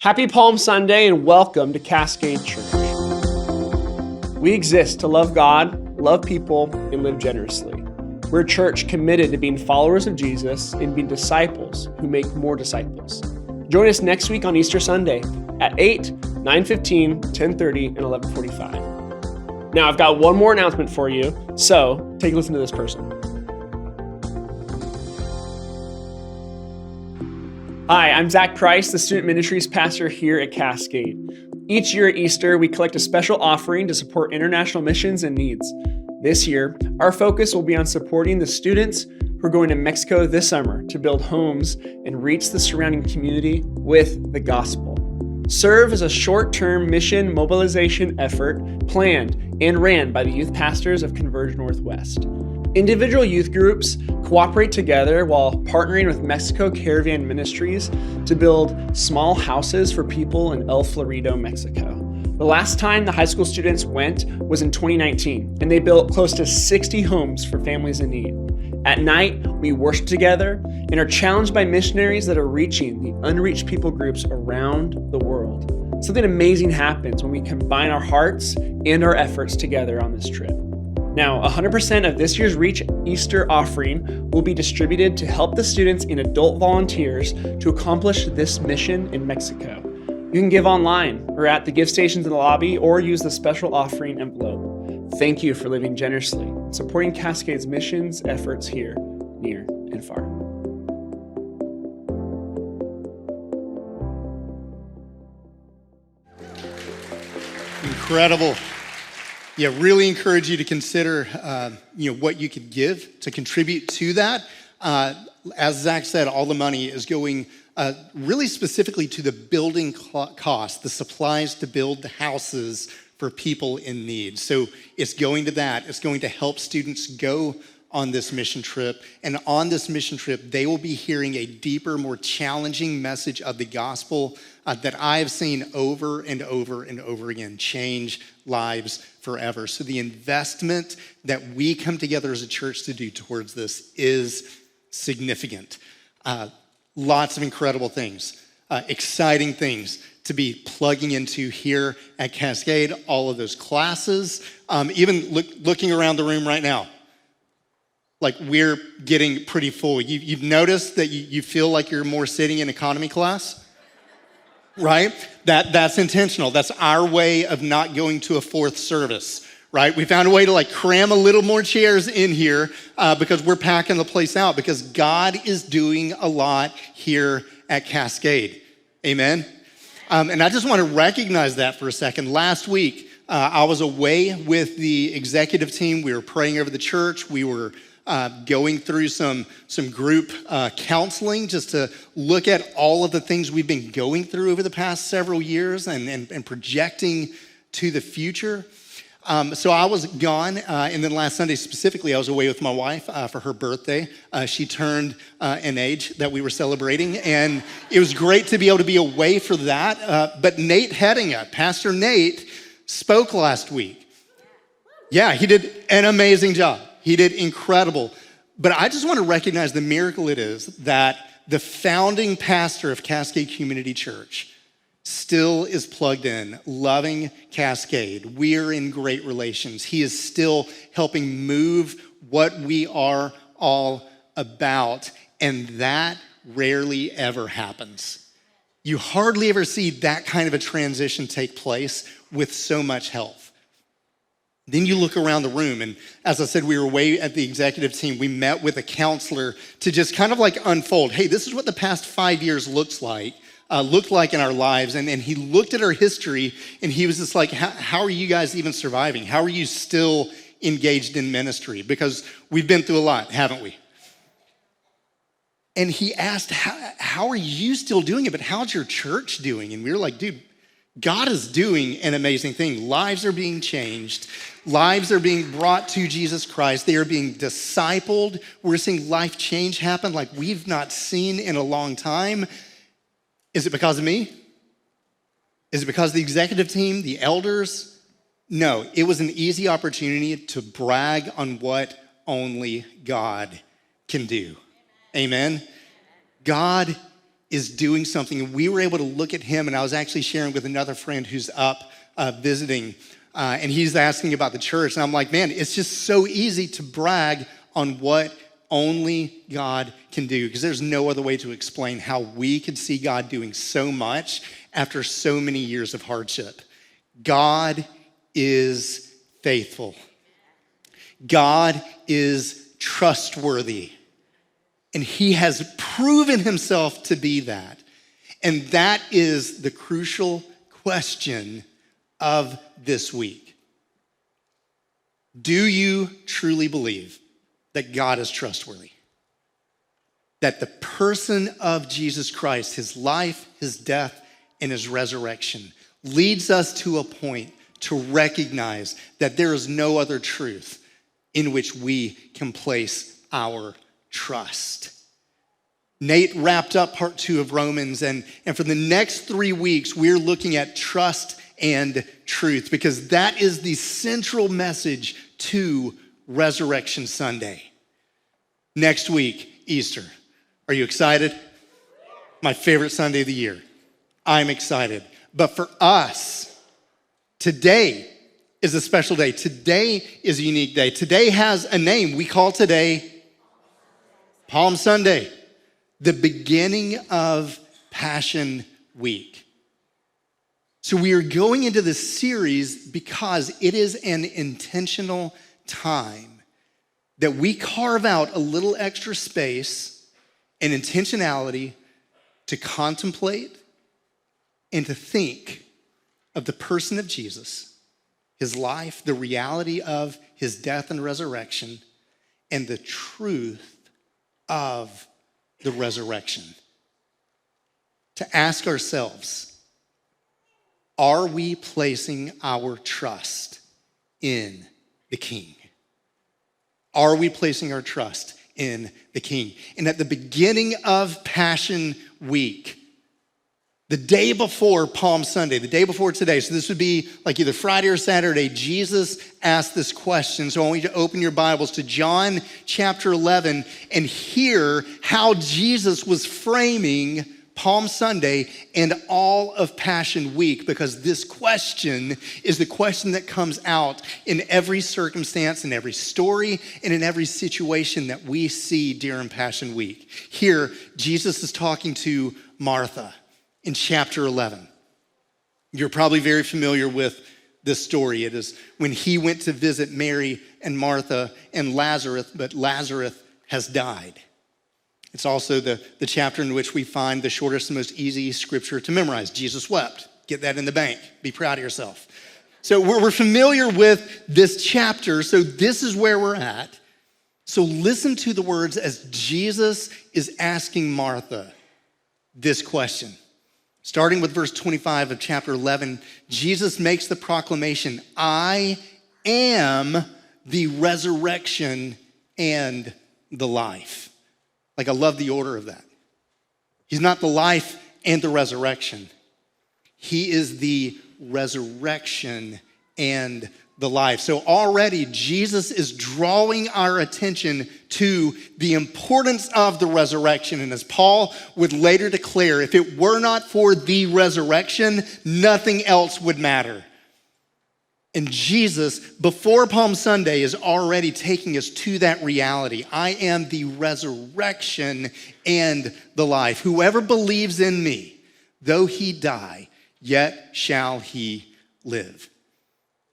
Happy Palm Sunday and welcome to Cascade Church. We exist to love God, love people, and live generously. We're a church committed to being followers of Jesus and being disciples who make more disciples. Join us next week on Easter Sunday at 8, 9:15, 10:30, and 11:45. Now, I've got one more announcement for you, so take a listen to this person. Hi, I'm Zach Price, the Student Ministries Pastor here at Cascade. Each year at Easter, we collect a special offering to support international missions and needs. This year, our focus will be on supporting the students who are going to Mexico this summer to build homes and reach the surrounding community with the gospel. Serve as a short-term mission mobilization effort planned and ran by the youth pastors of Converge Northwest. Individual youth groups cooperate together while partnering with Mexico Caravan Ministries to build small houses for people in El Florido, Mexico. The last time the high school students went was in 2019, and they built close to 60 homes for families in need. At night, we worship together and are challenged by missionaries that are reaching the unreached people groups around the world. Something amazing happens when we combine our hearts and our efforts together on this trip. Now, 100% of this year's Reach Easter offering will be distributed to help the students and adult volunteers to accomplish this mission in Mexico. You can give online or at the gift stations in the lobby or use the special offering envelope. Thank you for living generously and supporting Cascade's missions efforts here, near and far. Incredible. Yeah, really encourage you to consider, what you could give to contribute to that. As Zach said, all the money is going really specifically to the building cost, the supplies to build the houses for people in need. So it's going to that. It's going to help students go on this mission trip. And on this mission trip, they will be hearing a deeper, more challenging message of the gospel that I've seen over and over and over again change lives forever. So the investment that we come together as a church to do towards this is significant. Lots of incredible things, exciting things to be plugging into here at Cascade, all of those classes, even looking around the room right now. Like we're getting pretty full. You've noticed that you feel like you're more sitting in economy class, right? That's intentional. That's our way of not going to a fourth service, right? We found a way to cram a little more chairs in here because we're packing the place out because God is doing a lot here at Cascade. Amen? And I just want to recognize that for a second. Last week, I was away with the executive team. We were praying over the church. We were going through some group counseling just to look at all of the things we've been going through over the past several years and projecting to the future. So I was gone, and then last Sunday specifically, I was away with my wife for her birthday. She turned an age that we were celebrating, and it was great to be able to be away for that. But Nate Headinga, Pastor Nate, spoke last week. Yeah, he did an amazing job. He did incredible. But I just want to recognize the miracle it is that the founding pastor of Cascade Community Church still is plugged in, loving Cascade. We're in great relations. He is still helping move what we are all about. And that rarely ever happens. You hardly ever see that kind of a transition take place with so much help. Then you look around the room, and as I said, we were away at the executive team. We met with a counselor to just kind of unfold, hey, this is what the past 5 years looked like in our lives. And he looked at our history, and he was just like, how are you guys even surviving? How are you still engaged in ministry? Because we've been through a lot, haven't we? And he asked, how are you still doing it? But how's your church doing? And we were like, dude, God is doing an amazing thing. Lives are being changed. Lives are being brought to Jesus Christ. They are being discipled. We're seeing life change happen like we've not seen in a long time. Is it because of me? Is it because of the executive team, the elders? No, it was an easy opportunity to brag on what only God can do. Amen? God is doing something. And we were able to look at him, and I was actually sharing with another friend who's up visiting, and he's asking about the church. And I'm like, man, it's just so easy to brag on what only God can do, because there's no other way to explain how we could see God doing so much after so many years of hardship. God is faithful. God is trustworthy. And he has proven himself to be that. And that is the crucial question of this week. Do you truly believe that God is trustworthy? That the person of Jesus Christ, his life, his death, and his resurrection leads us to a point to recognize that there is no other truth in which we can place our trust. Nate wrapped up part 2 of Romans, and for the next 3 weeks, we're looking at trust and truth, because that is the central message to Resurrection Sunday. Next week, Easter. Are you excited? My favorite Sunday of the year. I'm excited. But for us, today is a special day. Today is a unique day. Today has a name. We call today Palm Sunday, the beginning of Passion Week. So we are going into this series because it is an intentional time that we carve out a little extra space and intentionality to contemplate and to think of the person of Jesus, his life, the reality of his death and resurrection, and the truth of the resurrection. To ask ourselves, are we placing our trust in the King? Are we placing our trust in the King? And at the beginning of Passion Week, the day before Palm Sunday, the day before today, so this would be like either Friday or Saturday, Jesus asked this question. So I want you to open your Bibles to John chapter 11 and hear how Jesus was framing Palm Sunday and all of Passion Week, because this question is the question that comes out in every circumstance, in every story, and in every situation that we see during Passion Week. Here, Jesus is talking to Martha in chapter 11. You're probably very familiar with this story. It is when he went to visit Mary and Martha and Lazarus, but Lazarus has died. It's also the chapter in which we find the shortest and most easy scripture to memorize. Jesus wept. Get that in the bank. Be proud of yourself. So we're familiar with this chapter, so this is where we're at. So listen to the words as Jesus is asking Martha this question. Starting with verse 25 of chapter 11, Jesus makes the proclamation, I am the resurrection and the life. Like, I love the order of that. He's not the life and the resurrection. He is the resurrection and the life. So already Jesus is drawing our attention to the importance of the resurrection. And as Paul would later declare, if it were not for the resurrection, nothing else would matter. And Jesus, before Palm Sunday, is already taking us to that reality. I am the resurrection and the life. Whoever believes in me, though he die, yet shall he live.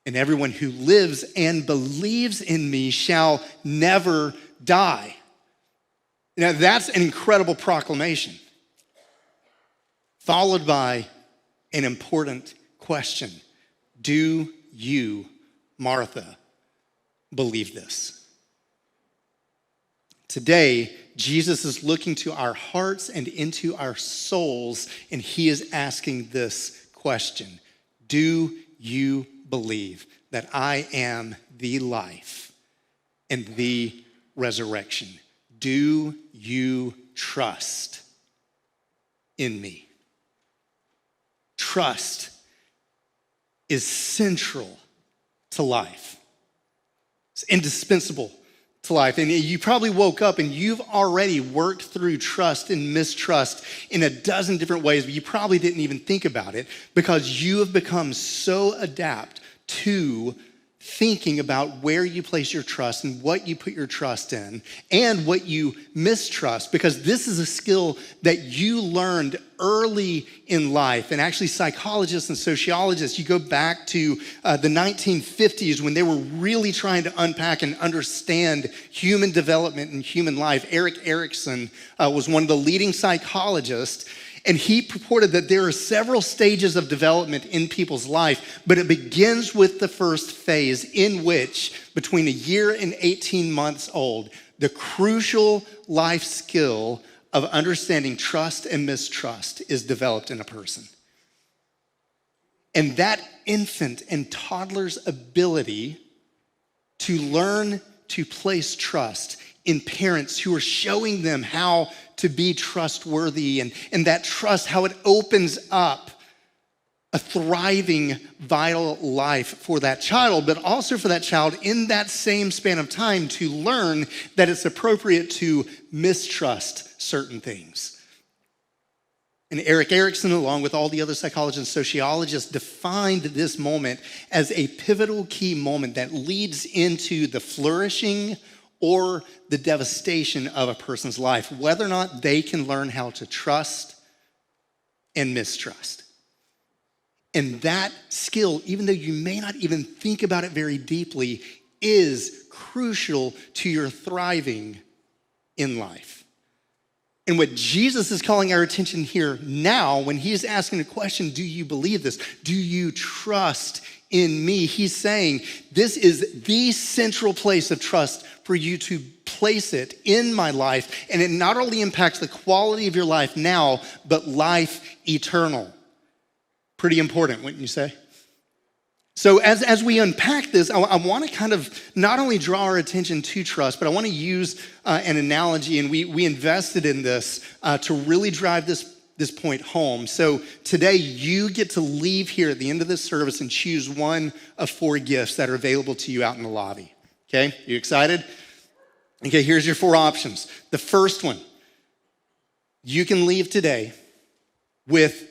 And everyone who lives and believes in me shall never die. Now, that's an incredible proclamation, followed by an important question. Do you, Martha, believe this? Today, Jesus is looking to our hearts and into our souls, and he is asking this question. Do you believe that I am the life and the resurrection? Do you trust in me? Trust is central to life. It's indispensable to life. And you probably woke up and you've already worked through trust and mistrust in a dozen different ways, but you probably didn't even think about it because you have become so adept to thinking about where you place your trust and what you put your trust in and what you mistrust, because this is a skill that you learned early in life. And actually psychologists and sociologists, you go back to the 1950s when they were really trying to unpack and understand human development and human life. Erik Erikson was one of the leading psychologists. And he purported that there are several stages of development in people's life, but it begins with the first phase in which, between a year and 18 months old, the crucial life skill of understanding trust and mistrust is developed in a person. And that infant and toddler's ability to learn to place trust in parents who are showing them how to be trustworthy, and that trust, how it opens up a thriving, vital life for that child, but also for that child in that same span of time to learn that it's appropriate to mistrust certain things. And Erik Erikson, along with all the other psychologists and sociologists, defined this moment as a pivotal key moment that leads into the flourishing or the devastation of a person's life, whether or not they can learn how to trust and mistrust. And that skill, even though you may not even think about it very deeply, is crucial to your thriving in life. And what Jesus is calling our attention here now, when he's asking the question, do you believe this? Do you trust in me? He's saying this is the central place of trust for you to place it in my life. And it not only impacts the quality of your life now, but life eternal. Pretty important, wouldn't you say? So as we unpack this, I want to kind of not only draw our attention to trust, but I want to use an analogy, and we invested in this to really drive this point home. So today you get to leave here at the end of this service and choose one of 4 gifts that are available to you out in the lobby. Okay, you excited? Okay, here's your 4 options. The first one, you can leave today with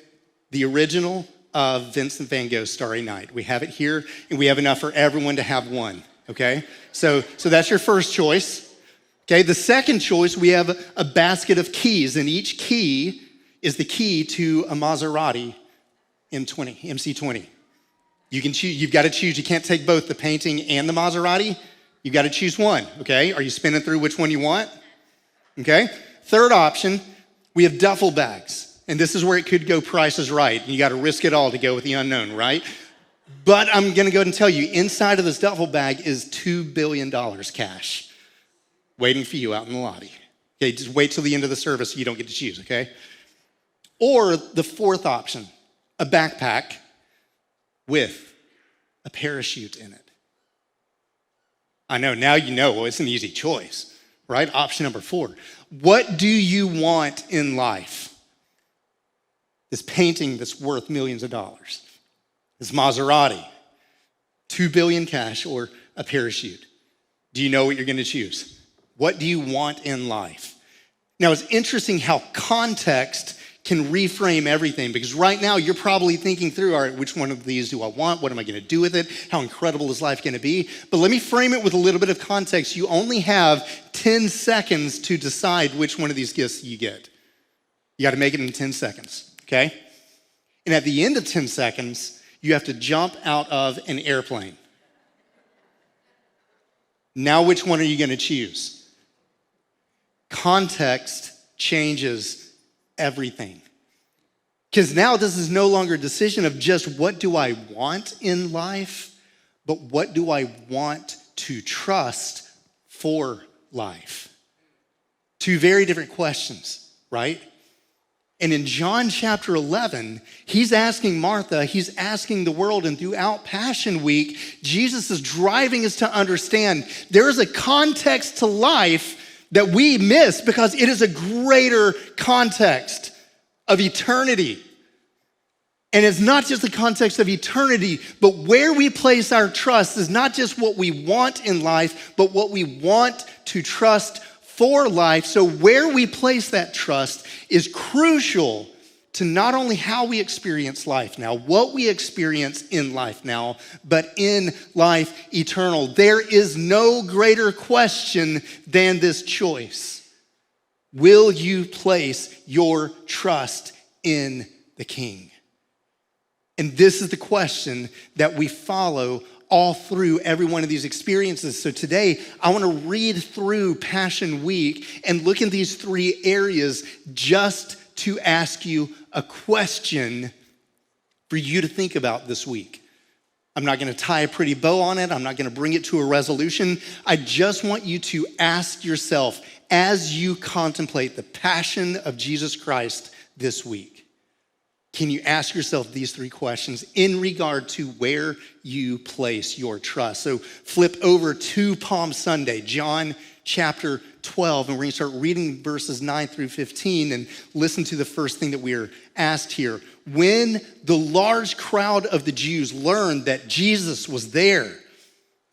the original of Vincent van Gogh's Starry Night. We have it here, and we have enough for everyone to have one, okay? So that's your first choice. Okay, the second choice, we have a basket of keys, and each key is the key to a Maserati MC20. You can choose, you've got to choose, you can't take both the painting and the Maserati. You've got to choose one, okay? Are you spinning through which one you want? Okay, third option, we have duffel bags. And this is where it could go Price is Right. And you got to risk it all to go with the unknown, right? But I'm going to go ahead and tell you, inside of this duffel bag is $2 billion cash waiting for you out in the lobby. Okay, just wait till the end of the service so you don't get to choose, okay? Or the fourth option, a backpack with a parachute in it. I know, now you know, well, it's an easy choice, right? Option number 4. What do you want in life? This painting that's worth millions of dollars, this Maserati, 2 billion cash, or a parachute. Do you know what you're going to choose? What do you want in life? Now, it's interesting how context can reframe everything, because right now you're probably thinking through, all right, which one of these do I want? What am I going to do with it? How incredible is life going to be? But let me frame it with a little bit of context. You only have 10 seconds to decide which one of these gifts you get. You got to make it in 10 seconds. Okay? And at the end of 10 seconds, you have to jump out of an airplane. Now, which one are you going to choose? Context changes everything. Because now this is no longer a decision of just what do I want in life, but what do I want to trust for life? 2 very different questions, right? And in John chapter 11, he's asking Martha, he's asking the world, and throughout Passion Week, Jesus is driving us to understand there is a context to life that we miss because it is a greater context of eternity. And it's not just the context of eternity, but where we place our trust is not just what we want in life, but what we want to trust for life. So where we place that trust is crucial to not only how we experience life now, what we experience in life now, but in life eternal. There is no greater question than this choice. Will you place your trust in the King? And this is the question that we follow all through every one of these experiences. So today, I want to read through Passion Week and look in these three areas just to ask you a question for you to think about this week. I'm not going to tie a pretty bow on it. I'm not going to bring it to a resolution. I just want you to ask yourself as you contemplate the passion of Jesus Christ this week. Can you ask yourself these three questions in regard to where you place your trust? So flip over to Palm Sunday, John chapter 12, and we're going to start reading verses 9 through 15 and listen to the first thing that we are asked here. When the large crowd of the Jews learned that Jesus was there,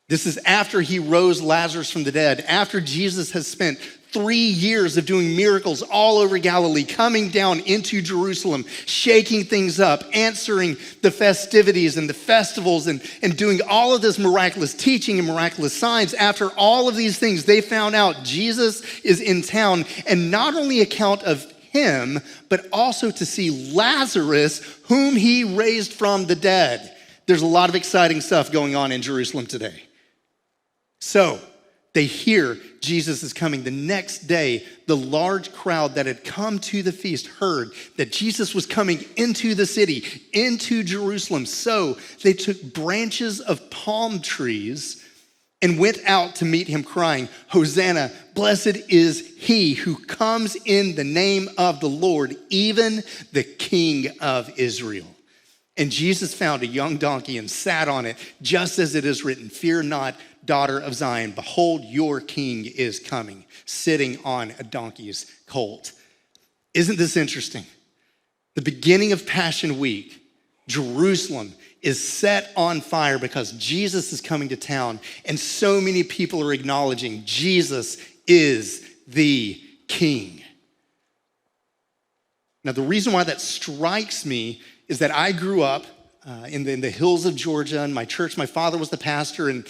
this is after he rose Lazarus from the dead, after Jesus has spent 3 years of doing miracles all over Galilee, coming down into Jerusalem, shaking things up, answering the festivities and the festivals, and doing all of this miraculous teaching and miraculous signs. After all of these things, they found out Jesus is in town, and not only account of him, but also to see Lazarus, whom he raised from the dead. There's a lot of exciting stuff going on in Jerusalem today. So, they hear Jesus is coming. The next day, the large crowd that had come to the feast heard that Jesus was coming into the city, into Jerusalem. So they took branches of palm trees and went out to meet him, crying, "Hosanna, blessed is he who comes in the name of the Lord, even the King of Israel." And Jesus found a young donkey and sat on it, just as it is written, "Fear not, daughter of Zion, behold, your king is coming, sitting on a donkey's colt." Isn't this interesting? The beginning of Passion Week, Jerusalem is set on fire because Jesus is coming to town, and so many people are acknowledging Jesus is the king. Now, the reason why that strikes me is that I grew up in the hills of Georgia. In my church, my father was the pastor, and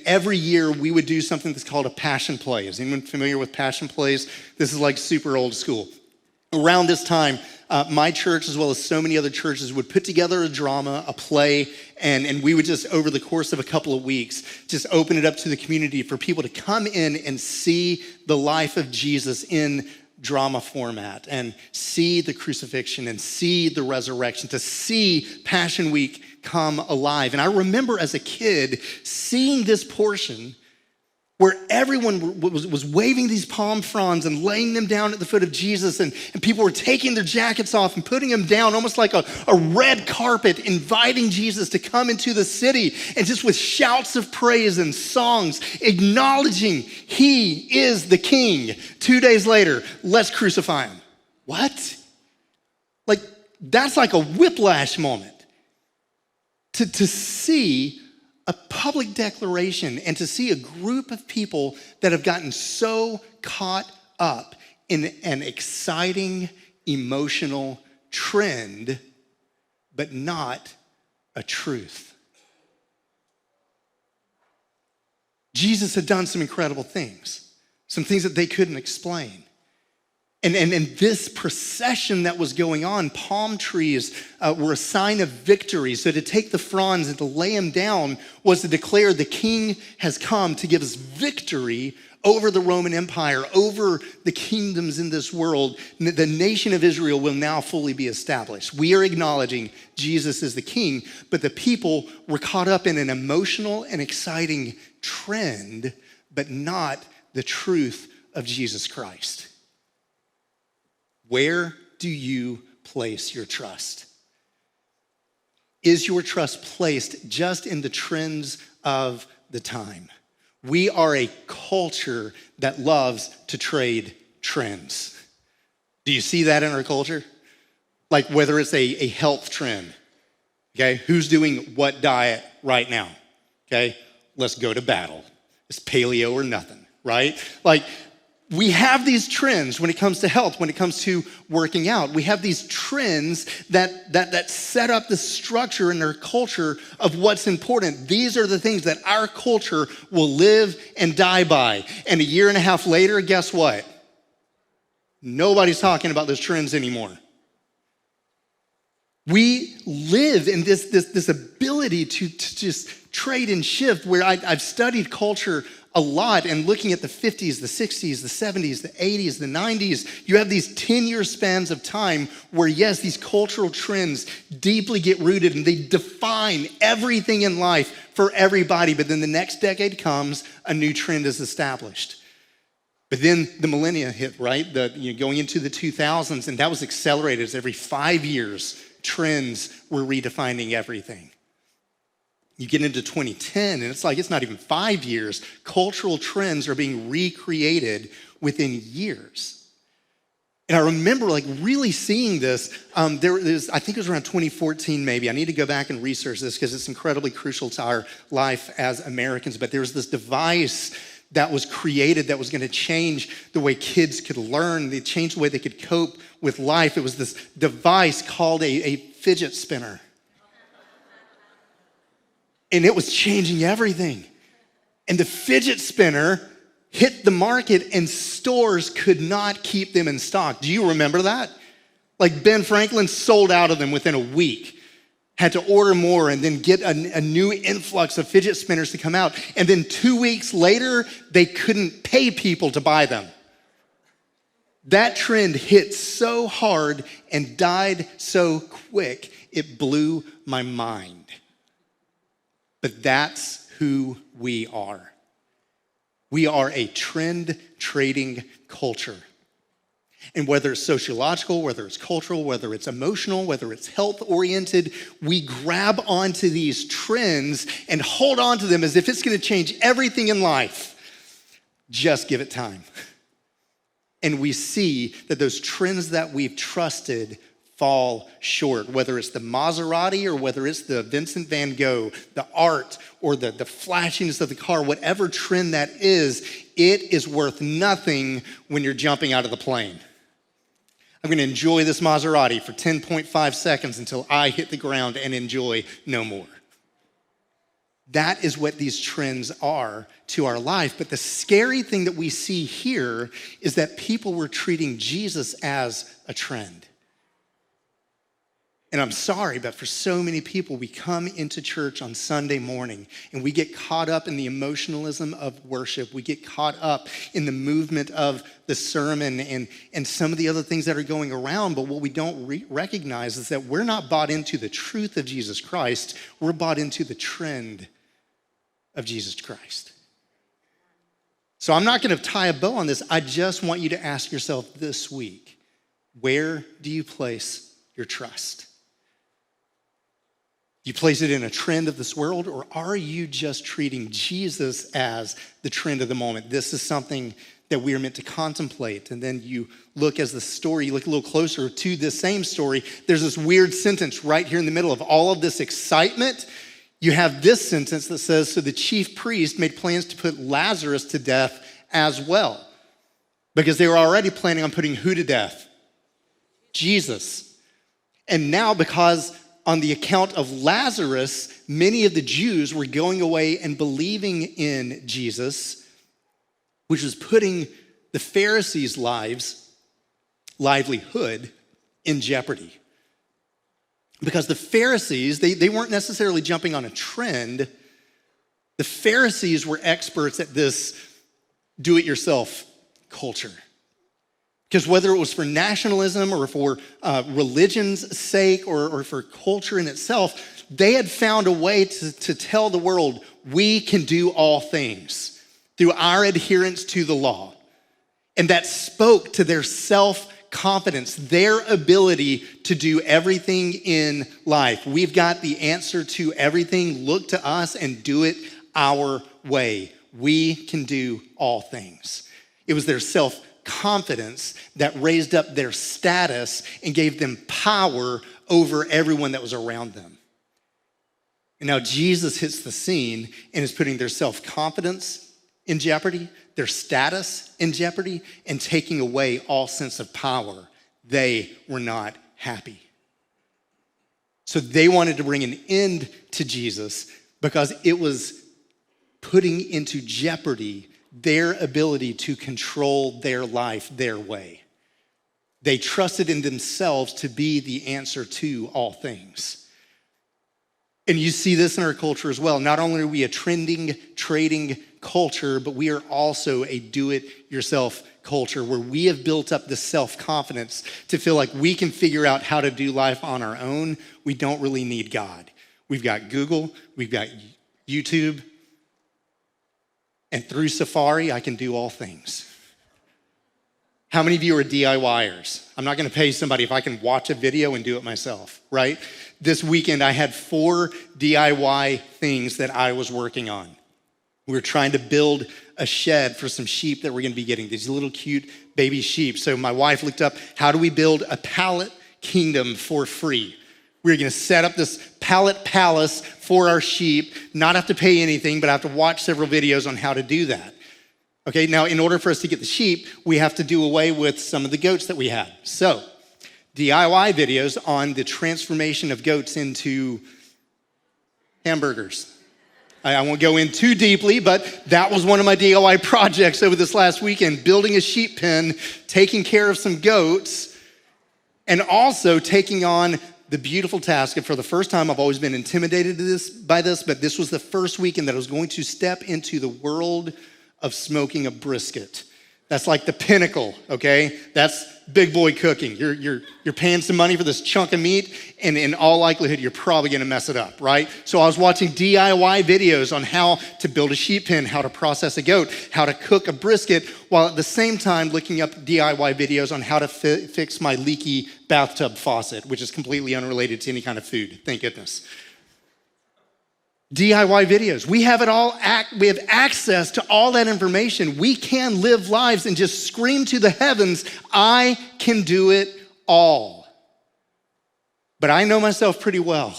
every year we would do something that's called a passion play. Is anyone familiar with passion plays? This is like super old school. Around this time, my church, as well as so many other churches, would put together a drama, a play, and we would just, over the course of a couple of weeks, just open it up to the community for people to come in and see the life of Jesus in drama format and see the crucifixion and see the resurrection, to see Passion Week come alive. And I remember as a kid seeing this portion where everyone was waving these palm fronds and laying them down at the foot of Jesus, and people were taking their jackets off and putting them down almost like a red carpet, inviting Jesus to come into the city, and just with shouts of praise and songs, acknowledging he is the king. 2 days later, let's crucify him. What? Like, that's like a whiplash moment. To see a public declaration and to see a group of people that have gotten so caught up in an exciting, emotional trend, but not a truth. Jesus had done some incredible things, some things that they couldn't explain. And this procession that was going on, palm trees were a sign of victory. So to take the fronds and to lay them down was to declare the king has come to give us victory over the Roman Empire, over the kingdoms in this world. The nation of Israel will now fully be established. We are acknowledging Jesus is the king, but the people were caught up in an emotional and exciting trend, but not the truth of Jesus Christ. Where do you place your trust? Is your trust placed just in the trends of the time? We are a culture that loves to trade trends. Do you see that in our culture? Like whether it's a health trend, Okay, who's doing what diet right now? Okay, let's go to battle. It's paleo or nothing, right? Like, we have these trends when it comes to health, when it comes to working out. We have these trends that set up the structure in our culture of what's important. These are the things that our culture will live and die by. And a year and a half later, guess what? Nobody's talking about those trends anymore. We live in this ability to just trade and shift, where I've studied culture a lot, and looking at the 50s, the 60s, the 70s, the 80s, the 90s, you have these 10-year spans of time where, yes, these cultural trends deeply get rooted and they define everything in life for everybody. But then the next decade comes, a new trend is established. But then the millennia hit, right? Going into the 2000s, and that was accelerated as every 5 years, trends were redefining everything. You get into 2010, and it's like it's not even 5 years. Cultural trends are being recreated within years. And I remember like really seeing this. I think it was around 2014 maybe. I need to go back and research this because it's incredibly crucial to our life as Americans. But there was this device that was created that was going to change the way kids could learn. They changed the way they could cope with life. It was this device called a fidget spinner. And it was changing everything. And the fidget spinner hit the market and stores could not keep them in stock. Do you remember that? Like Ben Franklin sold out of them within a week. Had to order more and then get a new influx of fidget spinners to come out. And then 2 weeks later, they couldn't pay people to buy them. That trend hit so hard and died so quick, it blew my mind. But that's who we are. We are a trend trading culture. And whether it's sociological, whether it's cultural, whether it's emotional, whether it's health oriented, we grab onto these trends and hold on to them as if it's going to change everything in life. Just give it time. And we see that those trends that we've trusted fall short, whether it's the Maserati or whether it's the Vincent van Gogh, the art or the flashiness of the car, whatever trend that is, it is worth nothing when you're jumping out of the plane. I'm going to enjoy this Maserati for 10.5 seconds until I hit the ground and enjoy no more. That is what these trends are to our life. But the scary thing that we see here is that people were treating Jesus as a trend. And I'm sorry, but for so many people, we come into church on Sunday morning and we get caught up in the emotionalism of worship. We get caught up in the movement of the sermon and some of the other things that are going around. But what we don't recognize is that we're not bought into the truth of Jesus Christ. We're bought into the trend of Jesus Christ. So I'm not going to tie a bow on this. I just want you to ask yourself this week, where do you place your trust? You place it in a trend of this world, or are you just treating Jesus as the trend of the moment? This is something that we are meant to contemplate. And then you look as the story, you look a little closer to this same story. There's this weird sentence right here in the middle of all of this excitement. You have this sentence that says, so the chief priest made plans to put Lazarus to death as well. Because they were already planning on putting who to death? Jesus. And now because on the account of Lazarus, many of the Jews were going away and believing in Jesus, which was putting the Pharisees' livelihood in jeopardy. Because the Pharisees, they weren't necessarily jumping on a trend. The Pharisees were experts at this do-it-yourself culture. Because whether it was for nationalism or for religion's sake or for culture in itself, they had found a way to tell the world, we can do all things through our adherence to the law. And that spoke to their self-confidence, their ability to do everything in life. We've got the answer to everything. Look to us and do it our way. We can do all things. It was their self-confidence that raised up their status and gave them power over everyone that was around them. And now Jesus hits the scene and is putting their self-confidence in jeopardy, their status in jeopardy, and taking away all sense of power. They were not happy. So they wanted to bring an end to Jesus because it was putting into jeopardy their ability to control their life their way. They trusted in themselves to be the answer to all things. And you see this in our culture as well. Not only are we a trending, trading culture, but we are also a do-it-yourself culture where we have built up the self-confidence to feel like we can figure out how to do life on our own. We don't really need God. We've got Google, we've got YouTube, and through Safari, I can do all things. How many of you are DIYers? I'm not gonna pay somebody if I can watch a video and do it myself, right? This weekend, I had 4 DIY things that I was working on. We were trying to build a shed for some sheep that we're gonna be getting, these little cute baby sheep. So my wife looked up, how do we build a pallet kingdom for free? We're gonna set up this pallet palace for our sheep, not have to pay anything, but I have to watch several videos on how to do that. Okay, now in order for us to get the sheep, we have to do away with some of the goats that we had. So, DIY videos on the transformation of goats into hamburgers. I won't go in too deeply, but that was one of my DIY projects over this last weekend, building a sheep pen, taking care of some goats, and also taking on the beautiful task of, for the first time, I've always been intimidated by this, but this was the first weekend that I was going to step into the world of smoking a brisket. That's like the pinnacle, okay? That's big boy cooking. You're paying some money for this chunk of meat, and in all likelihood, you're probably gonna mess it up, right? So I was watching DIY videos on how to build a sheep pen, how to process a goat, how to cook a brisket, while at the same time looking up DIY videos on how to fix my leaky bathtub faucet, which is completely unrelated to any kind of food, thank goodness. DIY videos. We have it all. We have access to all that information. We can live lives and just scream to the heavens, I can do it all. But I know myself pretty well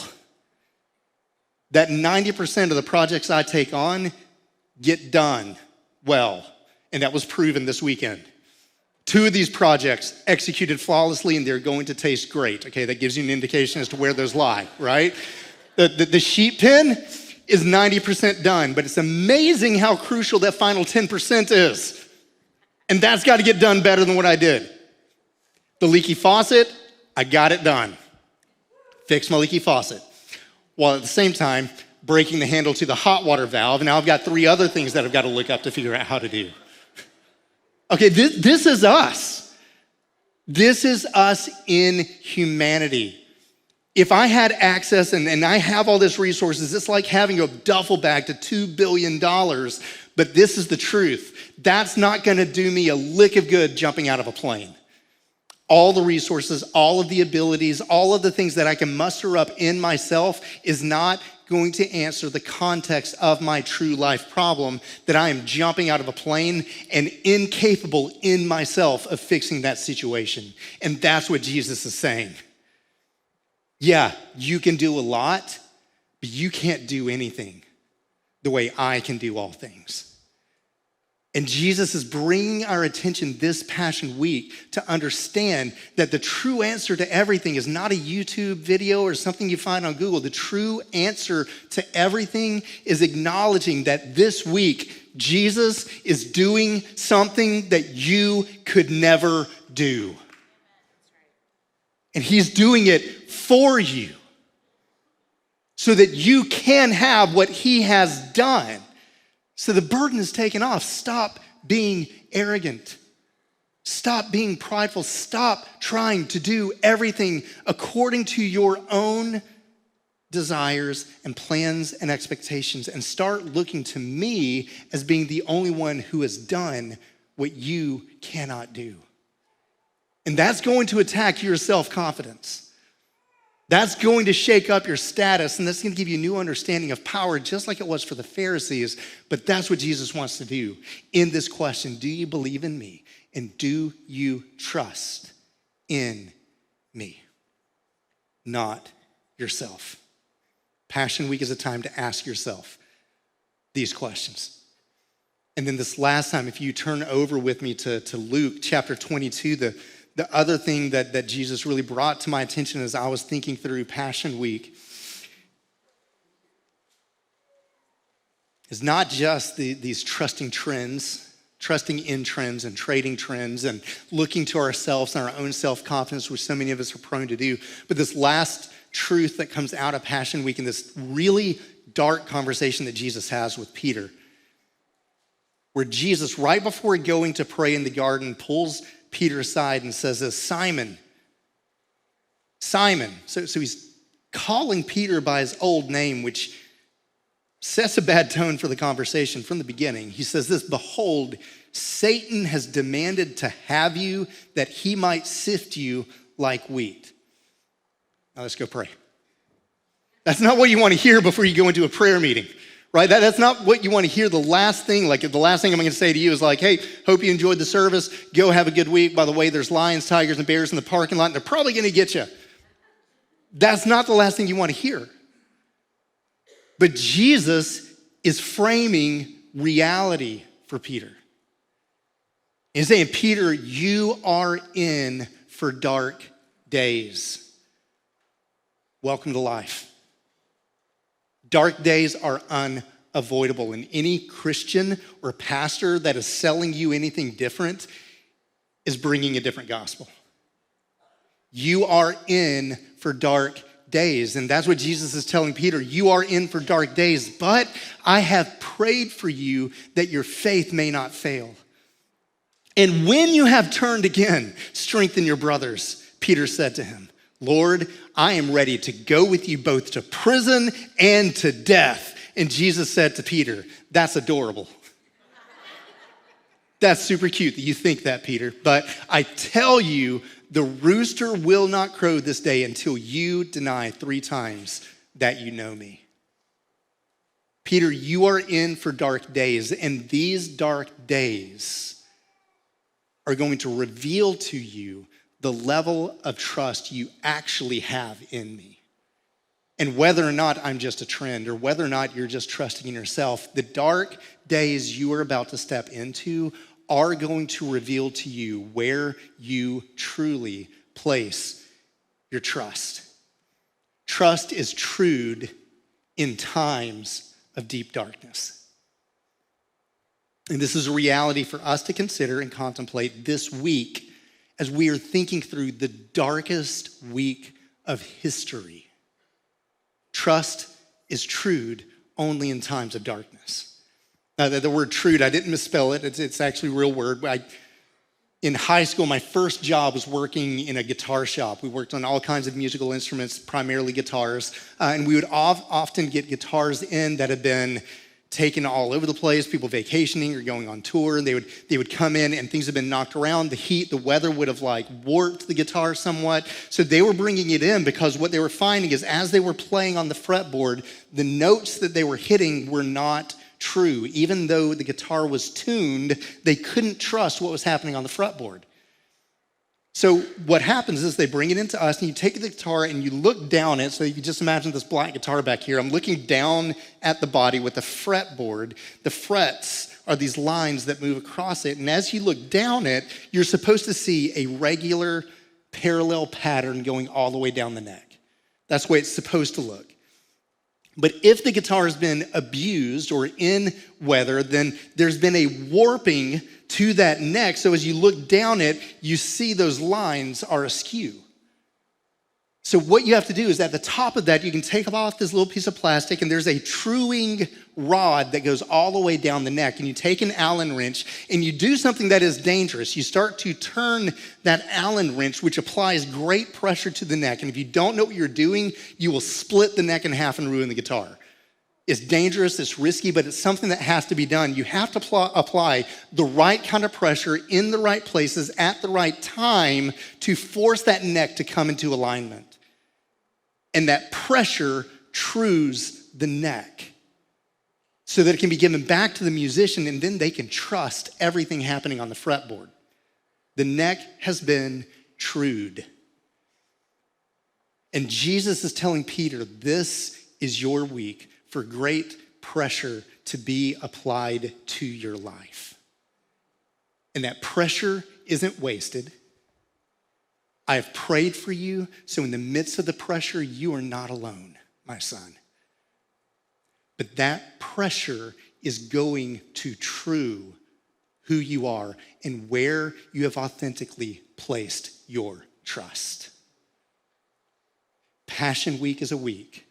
that 90% of the projects I take on get done well. And that was proven this weekend. 2 of these projects executed flawlessly, and they're going to taste great. Okay, that gives you an indication as to where those lie, right? The sheep pen is 90% done, but it's amazing how crucial that final 10% is. And that's got to get done better than what I did. The leaky faucet, I got it done. Fixed my leaky faucet. While at the same time, breaking the handle to the hot water valve, and now I've got 3 other things that I've got to look up to figure out how to do. Okay, this is us. This is us in humanity. If I had access and I have all this resources, it's like having a duffel bag to $2 billion, but this is the truth. That's not gonna do me a lick of good jumping out of a plane. All the resources, all of the abilities, all of the things that I can muster up in myself is not going to answer the context of my true life problem that I am jumping out of a plane and incapable in myself of fixing that situation. And that's what Jesus is saying. Yeah, you can do a lot, but you can't do anything the way I can do all things. And Jesus is bringing our attention this Passion Week to understand that the true answer to everything is not a YouTube video or something you find on Google. The true answer to everything is acknowledging that this week, Jesus is doing something that you could never do. And he's doing it for you so that you can have what he has done. So the burden is taken off. Stop being arrogant. Stop being prideful. Stop trying to do everything according to your own desires and plans and expectations, and start looking to me as being the only one who has done what you cannot do. And that's going to attack your self-confidence. That's going to shake up your status, and that's going to give you a new understanding of power, just like it was for the Pharisees. But that's what Jesus wants to do in this question. Do you believe in me? And do you trust in me? Not yourself. Passion Week is a time to ask yourself these questions. And then this last time, if you turn over with me to Luke chapter 22, the other thing that Jesus really brought to my attention as I was thinking through Passion Week is not just these trusting in trends and trading trends and looking to ourselves and our own self-confidence, which so many of us are prone to do, but this last truth that comes out of Passion Week and this really dark conversation that Jesus has with Peter, where Jesus, right before going to pray in the garden, pulls Peter aside and says this, Simon. So he's calling Peter by his old name, which sets a bad tone for the conversation from the beginning. He says this, behold, Satan has demanded to have you that he might sift you like wheat. Now let's go pray. That's not what you want to hear before you go into a prayer meeting, right? That's not what you want to hear. The last thing I'm going to say to you is like, hey, hope you enjoyed the service. Go have a good week. By the way, there's lions, tigers, and bears in the parking lot, and they're probably going to get you. That's not the last thing you want to hear. But Jesus is framing reality for Peter. He's saying, Peter, you are in for dark days. Welcome to life. Dark days are unavoidable, and any Christian or pastor that is selling you anything different is bringing a different gospel. You are in for dark days, and that's what Jesus is telling Peter. You are in for dark days, but I have prayed for you that your faith may not fail. And when you have turned again, strengthen your brothers. Peter said to him, Lord, I am ready to go with you both to prison and to death. And Jesus said to Peter, that's adorable. That's super cute that you think that, Peter. But I tell you, the rooster will not crow this day until you deny 3 times that you know me. Peter, you are in for dark days, and these dark days are going to reveal to you the level of trust you actually have in me. And whether or not I'm just a trend or whether or not you're just trusting in yourself, the dark days you are about to step into are going to reveal to you where you truly place your trust. Trust is trued in times of deep darkness. And this is a reality for us to consider and contemplate this week as we are thinking through the darkest week of history. Trust is trued only in times of darkness. The word trued, I didn't misspell it. It's actually a real word. In high school, my first job was working in a guitar shop. We worked on all kinds of musical instruments, primarily guitars. And we would often get guitars in that had been taken all over the place, people vacationing or going on tour, and they would come in and things had been knocked around. The heat, the weather would have warped the guitar somewhat. So they were bringing it in because what they were finding is as they were playing on the fretboard, the notes that they were hitting were not true. Even though the guitar was tuned, they couldn't trust what was happening on the fretboard. So what happens is they bring it into us and you take the guitar and you look down it. So you can just imagine this black guitar back here. I'm looking down at the body with the fretboard. The frets are these lines that move across it. And as you look down it, you're supposed to see a regular parallel pattern going all the way down the neck. That's the way it's supposed to look. But if the guitar has been abused or in weather, then there's been a warping to that neck. So as you look down it, you see those lines are askew. So what you have to do is at the top of that, you can take off this little piece of plastic and there's a truing rod that goes all the way down the neck. And you take an Allen wrench and you do something that is dangerous. You start to turn that Allen wrench, which applies great pressure to the neck. And if you don't know what you're doing, you will split the neck in half and ruin the guitar. It's dangerous, it's risky, but it's something that has to be done. You have to apply the right kind of pressure in the right places at the right time to force that neck to come into alignment. And that pressure trues the neck so that it can be given back to the musician and then they can trust everything happening on the fretboard. The neck has been trued. And Jesus is telling Peter, this is your week for great pressure to be applied to your life. And that pressure isn't wasted. I have prayed for you, so in the midst of the pressure, you are not alone, my son. But that pressure is going to true who you are and where you have authentically placed your trust. Passion Week is a week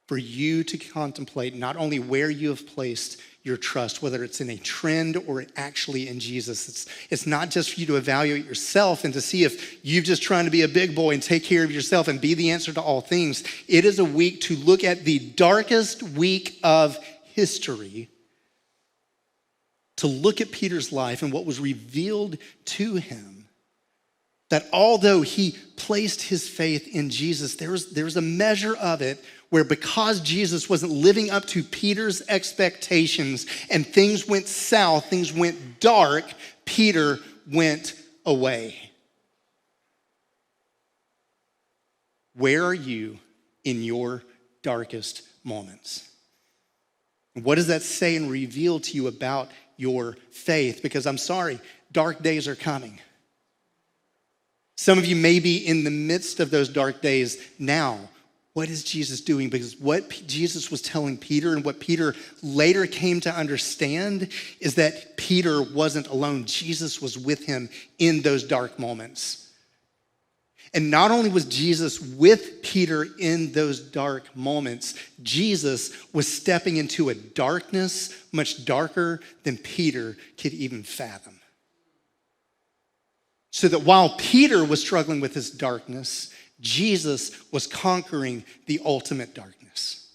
for you to contemplate not only where you have placed your trust, whether it's in a trend or actually in Jesus. It's not just for you to evaluate yourself and to see if you're just trying to be a big boy and take care of yourself and be the answer to all things. It is a week to look at the darkest week of history, to look at Peter's life and what was revealed to him, that although he placed his faith in Jesus, there's a measure of it where because Jesus wasn't living up to Peter's expectations and things went south, things went dark, Peter went away. Where are you in your darkest moments? What does that say and reveal to you about your faith? Because I'm sorry, dark days are coming. Some of you may be in the midst of those dark days now. What is Jesus doing? Because what Jesus was telling Peter and what Peter later came to understand is that Peter wasn't alone. Jesus was with him in those dark moments. And not only was Jesus with Peter in those dark moments, Jesus was stepping into a darkness much darker than Peter could even fathom. So that while Peter was struggling with his darkness, Jesus was conquering the ultimate darkness.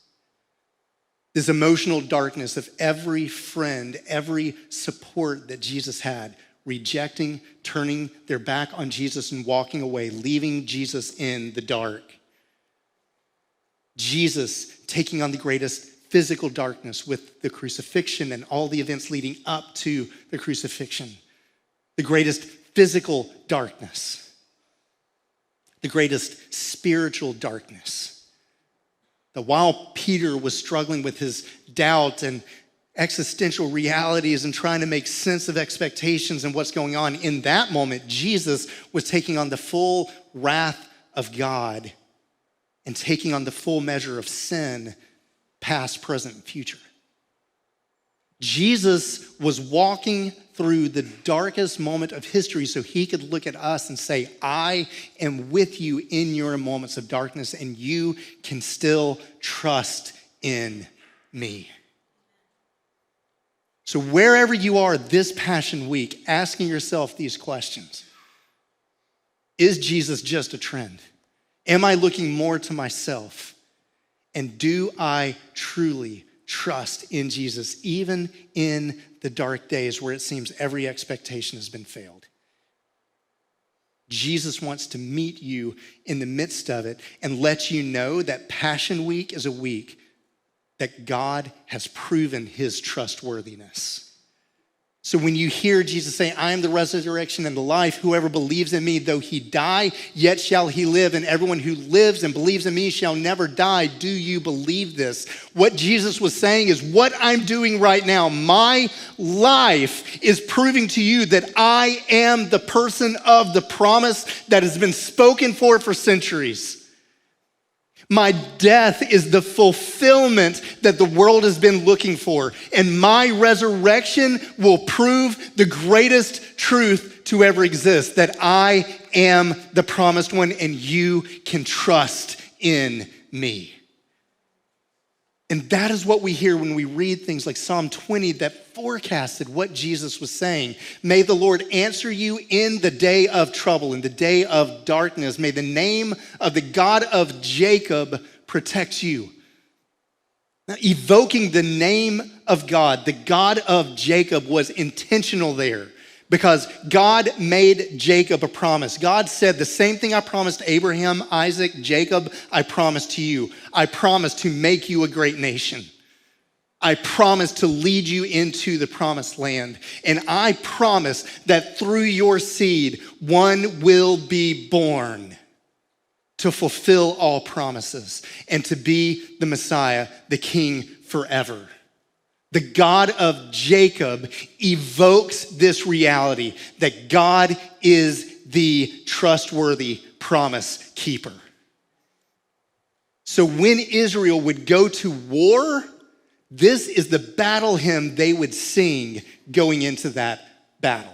This emotional darkness of every friend, every support that Jesus had, rejecting, turning their back on Jesus and walking away, leaving Jesus in the dark. Jesus taking on the greatest physical darkness with the crucifixion and all the events leading up to the crucifixion. The greatest physical darkness. The greatest spiritual darkness. That while Peter was struggling with his doubt and existential realities and trying to make sense of expectations and what's going on, in that moment, Jesus was taking on the full wrath of God and taking on the full measure of sin, past, present, and future. Jesus was walking through the darkest moment of history so he could look at us and say, I am with you in your moments of darkness and you can still trust in me. So wherever you are this Passion Week, asking yourself these questions. Is Jesus just a trend? Am I looking more to myself? And do I truly trust in Jesus, even in the dark days where it seems every expectation has been failed? Jesus wants to meet you in the midst of it and let you know that Passion Week is a week that God has proven his trustworthiness. So when you hear Jesus say, I am the resurrection and the life, whoever believes in me, though he die, yet shall he live, and everyone who lives and believes in me shall never die. Do you believe this? What Jesus was saying is, what I'm doing right now, my life is proving to you that I am the person of the promise that has been spoken for centuries. My death is the fulfillment that the world has been looking for. And my resurrection will prove the greatest truth to ever exist, that I am the promised one and you can trust in me. And that is what we hear when we read things like Psalm 20 that forecasted what Jesus was saying. May the Lord answer you in the day of trouble, in the day of darkness. May the name of the God of Jacob protect you. Now, evoking the name of God, the God of Jacob, was intentional there. Because God made Jacob a promise. God said, the same thing I promised Abraham, Isaac, Jacob, I promise to you. I promise to make you a great nation. I promise to lead you into the promised land. And I promise that through your seed, one will be born to fulfill all promises, and to be the Messiah, the King forever. The God of Jacob evokes this reality that God is the trustworthy promise keeper. So when Israel would go to war, this is the battle hymn they would sing going into that battle.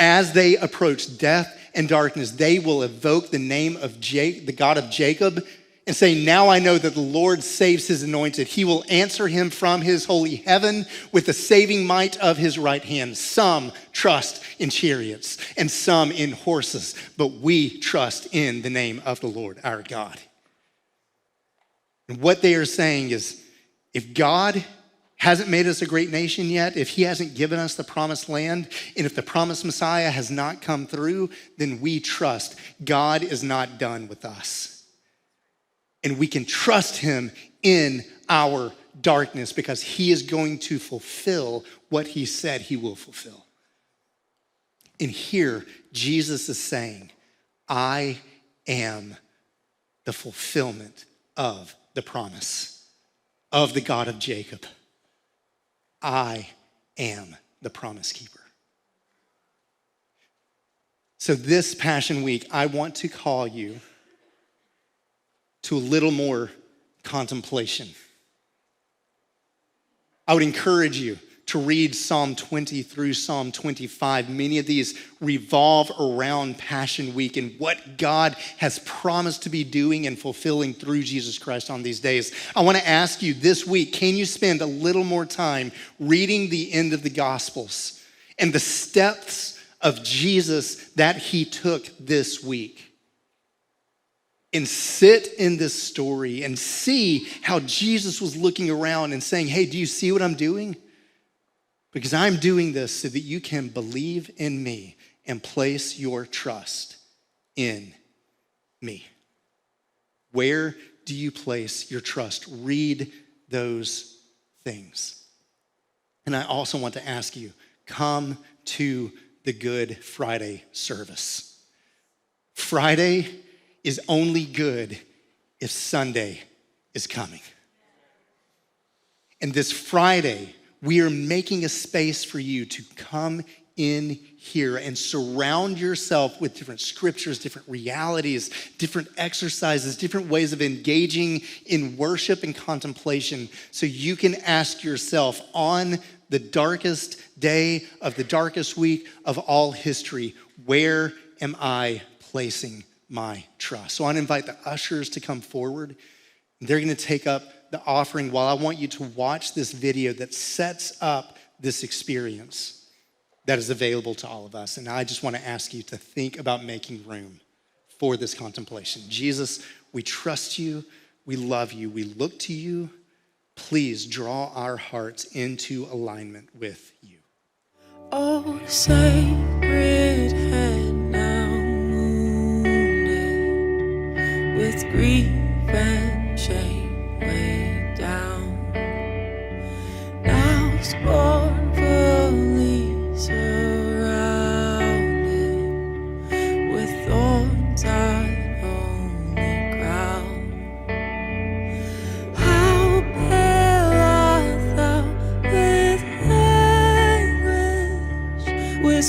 As they approach death and darkness, they will evoke the name of the God of Jacob and say, now I know that the Lord saves his anointed. He will answer him from his holy heaven with the saving might of his right hand. Some trust in chariots and some in horses, but we trust in the name of the Lord our God. And what they are saying is, if God hasn't made us a great nation yet, if he hasn't given us the promised land, and if the promised Messiah has not come through, then we trust God is not done with us. And we can trust him in our darkness because he is going to fulfill what he said he will fulfill. And here, Jesus is saying, I am the fulfillment of the promise of the God of Jacob. I am the promise keeper. So this Passion Week, I want to call you to a little more contemplation. I would encourage you to read Psalm 20 through Psalm 25. Many of these revolve around Passion Week and what God has promised to be doing and fulfilling through Jesus Christ on these days. I want to ask you this week, can you spend a little more time reading the end of the Gospels and the steps of Jesus that he took this week? And sit in this story and see how Jesus was looking around and saying, hey, do you see what I'm doing? Because I'm doing this so that you can believe in me and place your trust in me. Where do you place your trust? Read those things. And I also want to ask you, come to the Good Friday service. Friday is only good if Sunday is coming. And this Friday, we are making a space for you to come in here and surround yourself with different scriptures, different realities, different exercises, different ways of engaging in worship and contemplation, so you can ask yourself on the darkest day of the darkest week of all history, where am I placing my trust? So I want to invite the ushers to come forward. They're going to take up the offering while I want you to watch this video that sets up this experience that is available to all of us. And I just want to ask you to think about making room for this contemplation. Jesus, we trust you. We love you. We look to you. Please draw our hearts into alignment with you. Oh, sacred head now wounded with grief and shame weighed down, now scornfully surrounded with thorns on only crown. How pale art thou with anguish, with